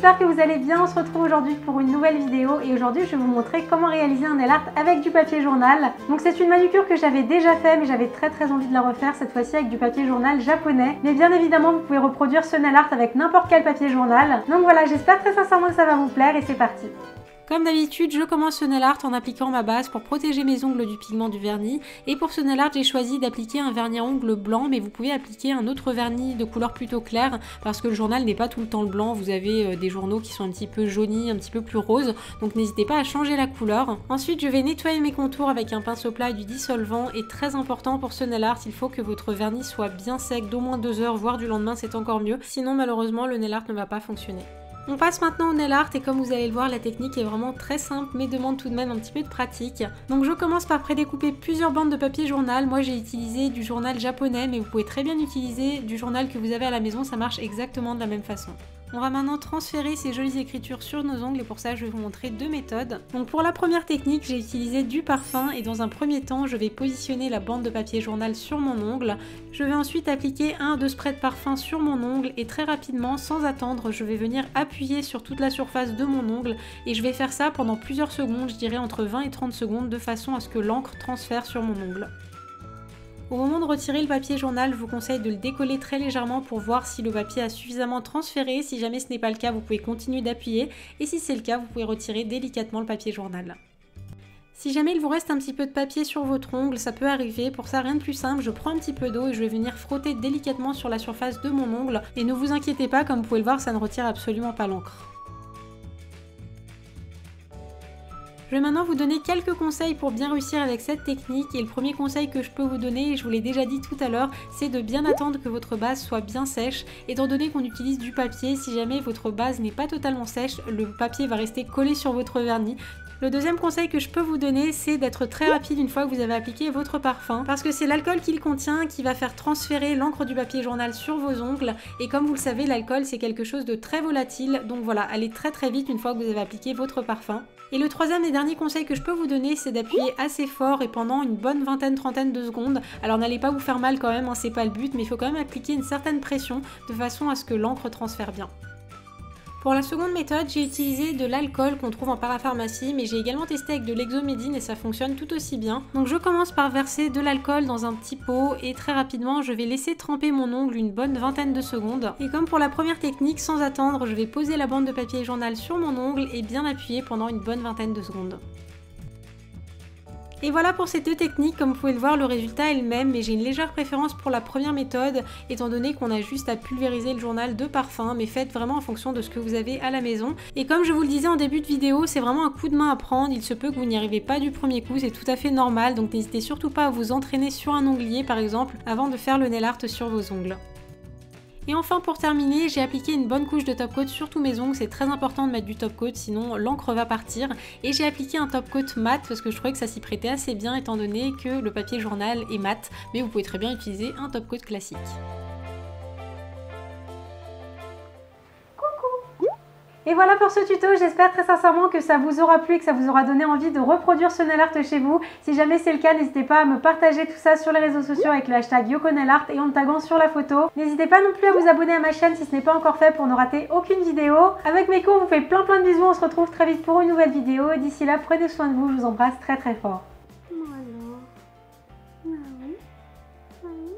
j'espère que vous allez bien. On se retrouve aujourd'hui pour une nouvelle vidéo et aujourd'hui je vais vous montrer comment réaliser un nail art avec du papier journal. Donc c'est une manucure que j'avais déjà fait mais j'avais très envie de la refaire cette fois-ci avec du papier journal japonais. Mais bien évidemment vous pouvez reproduire ce nail art avec n'importe quel papier journal. Donc voilà, j'espère très sincèrement que ça va vous plaire et c'est parti. Comme d'habitude, je commence ce nail art en appliquant ma base pour protéger mes ongles du pigment du vernis. Et pour ce nail art, j'ai choisi d'appliquer un vernis à ongles blanc, mais vous pouvez appliquer un autre vernis de couleur plutôt claire parce que le journal n'est pas tout le temps le blanc. Vous avez des journaux qui sont un petit peu jaunis, un petit peu plus roses, donc n'hésitez pas à changer la couleur. Ensuite, je vais nettoyer mes contours avec un pinceau plat et du dissolvant. Et très important pour ce nail art, il faut que votre vernis soit bien sec d'au moins 2 heures, voire du lendemain, c'est encore mieux. Sinon, malheureusement, le nail art ne va pas fonctionner. On passe maintenant au nail art et comme vous allez le voir, la technique est vraiment très simple mais demande tout de même un petit peu de pratique. Donc je commence par prédécouper plusieurs bandes de papier journal. Moi j'ai utilisé du journal japonais mais vous pouvez très bien utiliser du journal que vous avez à la maison, ça marche exactement de la même façon. On va maintenant transférer ces jolies écritures sur nos ongles et pour ça je vais vous montrer 2 méthodes. Donc pour la première technique, j'ai utilisé du parfum et dans un premier temps je vais positionner la bande de papier journal sur mon ongle. Je vais ensuite appliquer 1 à 2 sprays de parfum sur mon ongle et très rapidement, sans attendre, je vais venir appuyer sur toute la surface de mon ongle et je vais faire ça pendant plusieurs secondes, je dirais entre 20 et 30 secondes de façon à ce que l'encre transfère sur mon ongle. Au moment de retirer le papier journal, je vous conseille de le décoller très légèrement pour voir si le papier a suffisamment transféré. Si jamais ce n'est pas le cas, vous pouvez continuer d'appuyer et si c'est le cas, vous pouvez retirer délicatement le papier journal. Si jamais il vous reste un petit peu de papier sur votre ongle, ça peut arriver. Pour ça, rien de plus simple, je prends un petit peu d'eau et je vais venir frotter délicatement sur la surface de mon ongle. Et ne vous inquiétez pas, comme vous pouvez le voir, ça ne retire absolument pas l'encre. Je vais maintenant vous donner quelques conseils pour bien réussir avec cette technique et le premier conseil que je peux vous donner, et je vous l'ai déjà dit tout à l'heure, c'est de bien attendre que votre base soit bien sèche. Étant donné qu'on utilise du papier, si jamais votre base n'est pas totalement sèche, le papier va rester collé sur votre vernis. Le deuxième conseil que je peux vous donner, c'est d'être très rapide une fois que vous avez appliqué votre parfum parce que c'est l'alcool qu'il contient qui va faire transférer l'encre du papier journal sur vos ongles et comme vous le savez, l'alcool c'est quelque chose de très volatile, donc voilà, allez très vite une fois que vous avez appliqué votre parfum. Et le troisième et dernier conseil que je peux vous donner, c'est d'appuyer assez fort et pendant une bonne trentaine de secondes. Alors n'allez pas vous faire mal quand même, hein, c'est pas le but, mais il faut quand même appliquer une certaine pression de façon à ce que l'encre transfère bien. Pour la seconde méthode, j'ai utilisé de l'alcool qu'on trouve en parapharmacie, mais j'ai également testé avec de l'exomédine et ça fonctionne tout aussi bien. Donc je commence par verser de l'alcool dans un petit pot et très rapidement je vais laisser tremper mon ongle une bonne vingtaine de secondes. Et comme pour la première technique, sans attendre, je vais poser la bande de papier journal sur mon ongle et bien appuyer pendant une bonne vingtaine de secondes. Et voilà pour ces 2 techniques, comme vous pouvez le voir, le résultat est le même, mais j'ai une légère préférence pour la première méthode, étant donné qu'on a juste à pulvériser le journal de parfum, mais faites vraiment en fonction de ce que vous avez à la maison. Et comme je vous le disais en début de vidéo, c'est vraiment un coup de main à prendre, il se peut que vous n'y arrivez pas du premier coup, c'est tout à fait normal, donc n'hésitez surtout pas à vous entraîner sur un onglier par exemple, avant de faire le nail art sur vos ongles. Et enfin pour terminer, j'ai appliqué une bonne couche de top coat sur tous mes ongles, c'est très important de mettre du top coat sinon l'encre va partir. Et j'ai appliqué un top coat mat parce que je trouvais que ça s'y prêtait assez bien étant donné que le papier journal est mat, mais vous pouvez très bien utiliser un top coat classique. Et voilà pour ce tuto, j'espère très sincèrement que ça vous aura plu et que ça vous aura donné envie de reproduire ce nail art chez vous. Si jamais c'est le cas, n'hésitez pas à me partager tout ça sur les réseaux sociaux avec le hashtag YokoNailArt et en me taguant sur la photo. N'hésitez pas non plus à vous abonner à ma chaîne si ce n'est pas encore fait pour ne rater aucune vidéo. Avec mes cours, on vous fait plein de bisous, on se retrouve très vite pour une nouvelle vidéo. Et d'ici là, prenez soin de vous, je vous embrasse très fort. Voilà. Ah oui. Ah oui.